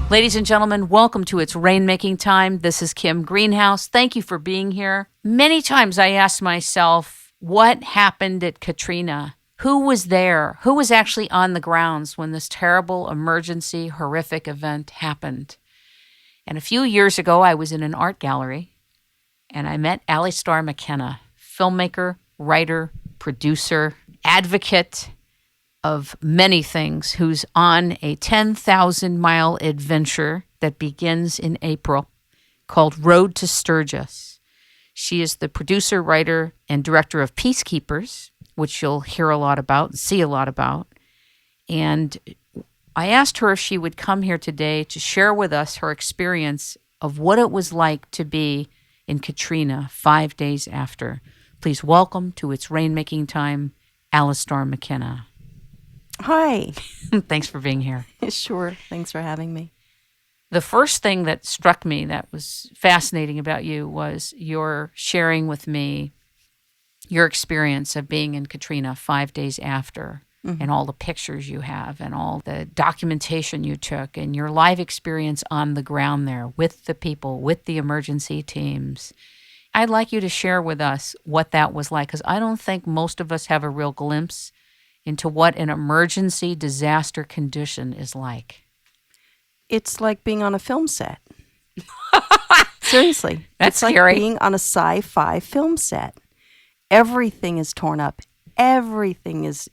Ladies and gentlemen, welcome to It's Rainmaking Time. This is Kim Greenhouse. Thank you for being here. Many times I ask myself, what happened at Katrina? Who was there? Who was actually on the grounds when this terrible, emergency, horrific event happened? And a few years ago, I was in an art gallery, and I met Alystar McKenneh, filmmaker, writer, producer, advocate of many things, who's on a 10,000-mile adventure that begins in April called Road to Sturgis. She is the producer, writer, and director of Peacekeepers, which you'll hear a lot about and see a lot about. And I asked her if she would come here today to share with us her experience of what it was like to be in Katrina 5 days after. Please welcome to It's Rainmaking Time, Alystar McKenneh. Hi. Thanks for being here. Sure. Thanks for having me. The first thing that struck me that was fascinating about you was your sharing with me your experience of being in Katrina 5 days after, and all the pictures you have and all the documentation you took and your live experience on the ground there with the people, with the emergency teams. I'd like you to share with us what that was like, because I don't think most of us have a real glimpse into what an emergency disaster condition is like. It's like being on a film set. Seriously. That's it's scary. Like being on a sci-fi film set. Everything is torn up. Everything is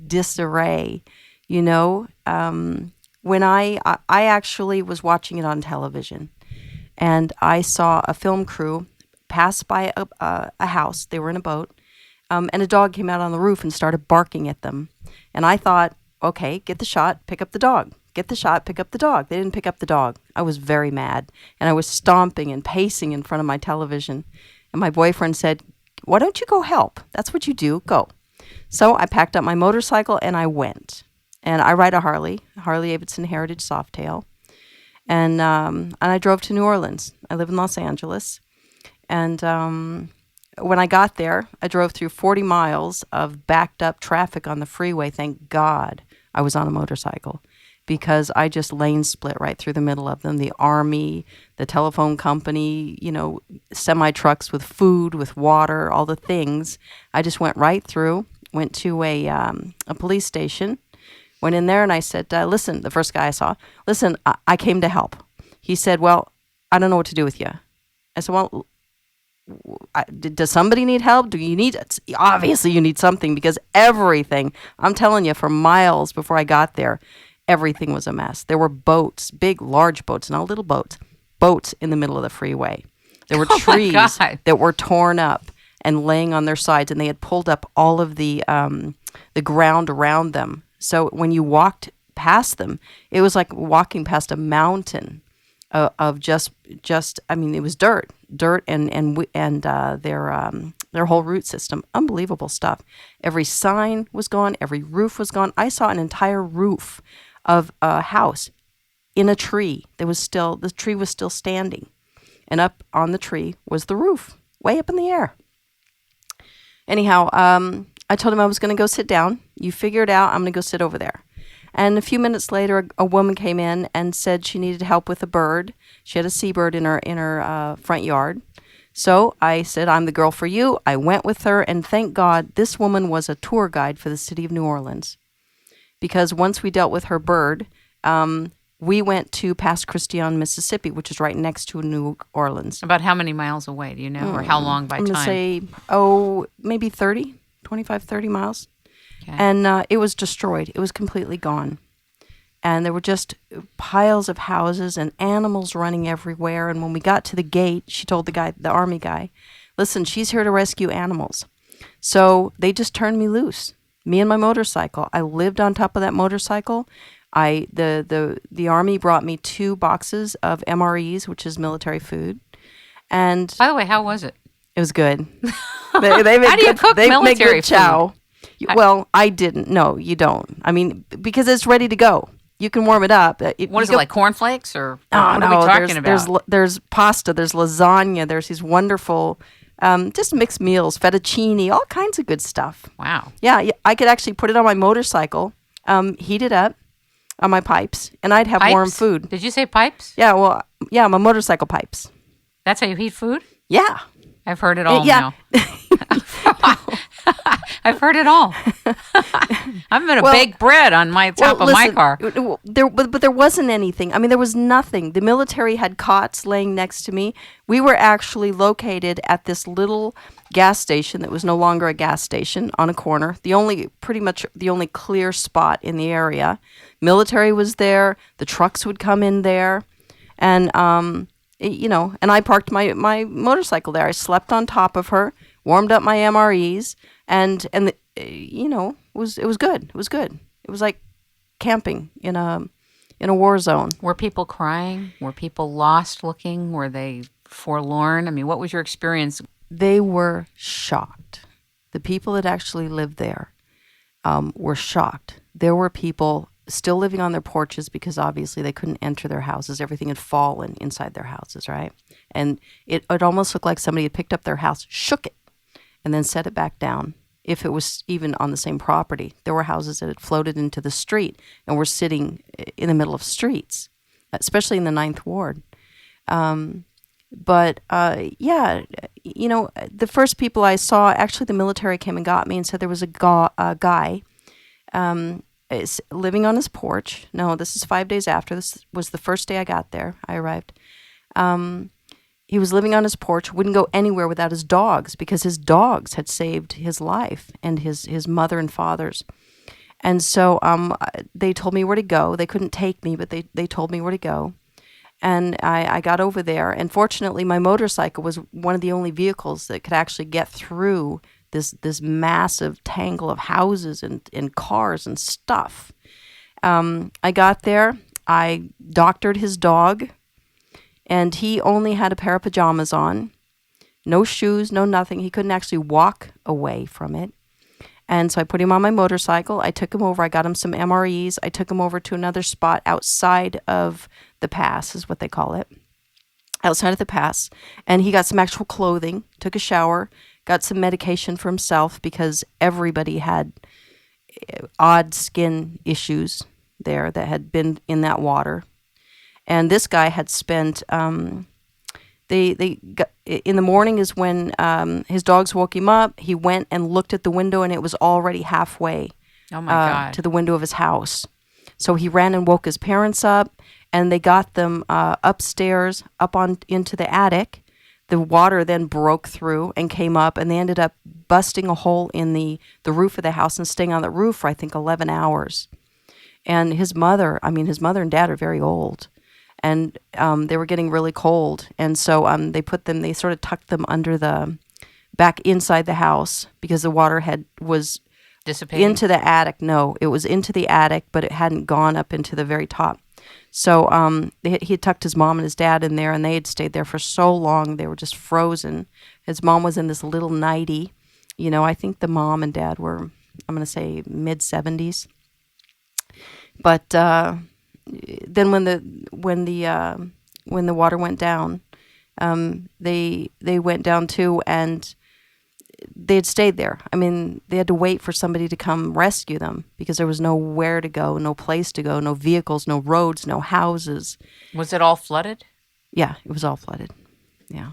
disarray. You know, when I actually was watching it on television, and I saw a film crew pass by a house. They were in a boat. And a dog came out on the roof and started barking at them. And I thought, okay, get the shot, pick up the dog. Get the shot, pick up the dog. They didn't pick up the dog. I was very mad. And I was stomping and pacing in front of my television. And my boyfriend said, why don't you go help? That's what you do. Go. So I packed up my motorcycle and I went. And I ride a Harley Davidson Heritage Softail. And I drove to New Orleans. I live in Los Angeles. And when I got there, I drove through 40 miles of backed up traffic on the freeway. Thank God I was on a motorcycle, because I just lane split right through the middle of them. The army, the telephone company, you know, semi-trucks with food, with water, all the things. I just went right through, went to a police station, went in there and I said, listen, the first guy I saw, listen, I came to help. He said, well, I don't know what to do with you. I said, well, does somebody need help? Do you need, obviously you need something, because everything, I'm telling you, for miles before I got there, everything was a mess. There were boats, big, large boats, not little boats in the middle of the freeway. There were trees that were torn up and laying on their sides, and they had pulled up all of the ground around them. So when you walked past them, it was like walking past a mountain of just I mean, it was dirt and their whole root system. Unbelievable stuff. Every sign was gone. Every roof was gone. I saw an entire roof of a house in a tree. The tree was still standing, and up on the tree was the roof, way up in the air. Anyhow, I told him I was going to go sit down. You figure it out. I'm going to go sit over there. And a few minutes later, a woman came in and said she needed help with a bird. She had a seabird in her front yard. So I said, I'm the girl for you. I went with her, and thank God this woman was a tour guide for the city of New Orleans. Because once we dealt with her bird, we went to Pass Christian, Mississippi, which is right next to New Orleans. About how many miles away, do you know, or how long by I'm time? I'm going to say, maybe 25, 30 miles. Okay. And it was destroyed. It was completely gone. And there were just piles of houses and animals running everywhere. And when we got to the gate, she told the army guy, listen, she's here to rescue animals. So they just turned me loose, me and my motorcycle. I lived on top of that motorcycle. The army brought me 2 boxes of MREs, which is military food. And by the way, how was it? It was good. They make how do you cook military make good chow. food? Well, I didn't. No, you don't. I mean, because it's ready to go. You can warm it up. What is it, like cornflakes or what are we talking about? There's pasta, there's lasagna, there's these wonderful just mixed meals, fettuccine, all kinds of good stuff. Wow. Yeah, I could actually put it on my motorcycle, heat it up, on my pipes, and I'd have warm Pipes? food. Did you say pipes? Yeah, well, yeah, my motorcycle pipes. That's how you heat food? Yeah. I've heard it all Yeah. now. I've heard it all. I'm going to bake bread on my top of my car. But there wasn't anything. I mean, there was nothing. The military had cots laying next to me. We were actually located at this little gas station that was no longer a gas station on a corner. Pretty much the only clear spot in the area. Military was there. The trucks would come in there, and and I parked my motorcycle there. I slept on top of her, warmed up my MREs, and it was good. It was good. It was like camping in a war zone. Were people crying? Were people lost looking? Were they forlorn? I mean, what was your experience? They were shocked. The people that actually lived there were shocked. There were people still living on their porches because obviously they couldn't enter their houses. Everything had fallen inside their houses, right? And it almost looked like somebody had picked up their house, shook it, and then set it back down. If it was even on the same property, there were houses that had floated into the street and were sitting in the middle of streets, especially in the Ninth Ward. The first people I saw, actually the military came and got me and said there was a guy living on his porch. No, this is 5 days after. This was the first day I got there. I arrived. He was living on his porch, wouldn't go anywhere without his dogs because his dogs had saved his life and his mother and father's. And so they told me where to go. They couldn't take me, but they told me where to go. And I got over there. And fortunately, my motorcycle was one of the only vehicles that could actually get through this massive tangle of houses and cars and stuff. I got there. I doctored his dog. And he only had a pair of pajamas on, no shoes, no nothing. He couldn't actually walk away from it. And so I put him on my motorcycle. I took him over. I got him some MREs. I took him over to another spot outside of the pass, is what they call it, outside of the pass. And he got some actual clothing, took a shower, got some medication for himself because everybody had odd skin issues there that had been in that water. And this guy had spent, in the morning is when his dogs woke him up. He went and looked at the window, and it was already halfway to the window of his house. So he ran and woke his parents up, and they got them upstairs, up on into the attic. The water then broke through and came up, and they ended up busting a hole in the roof of the house and staying on the roof for, I think, 11 hours. And his mother and dad are very old. And they were getting really cold. And so they sort of tucked them back inside the house because the water was dissipating into the attic. No, it was into the attic, but it hadn't gone up into the very top. So he had tucked his mom and his dad in there, and they had stayed there for so long. They were just frozen. His mom was in this little nightie. I think the mom and dad were, I'm going to say, mid-70s. But then when the water went down, they went down too, and they had stayed there. I mean, they had to wait for somebody to come rescue them because there was nowhere to go, no place to go, no vehicles, no roads, no houses. Was it all flooded? Yeah, it was all flooded. Yeah,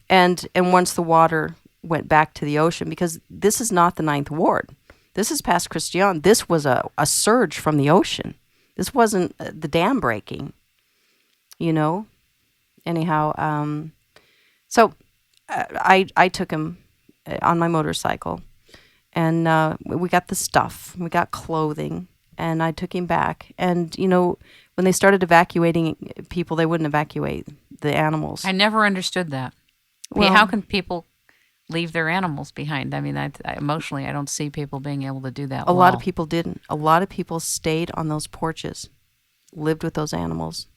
and once the water went back to the ocean, because this is not the Ninth Ward, this is past Christian. This was a surge from the ocean. This wasn't the dam breaking, Anyhow, so I took him on my motorcycle, and we got the stuff. We got clothing, and I took him back. And, when they started evacuating people, they wouldn't evacuate the animals. I never understood that. Well, how can people leave their animals behind? I mean, emotionally, I don't see people being able to do that. A lot of people didn't. A lot of people stayed on those porches, lived with those animals.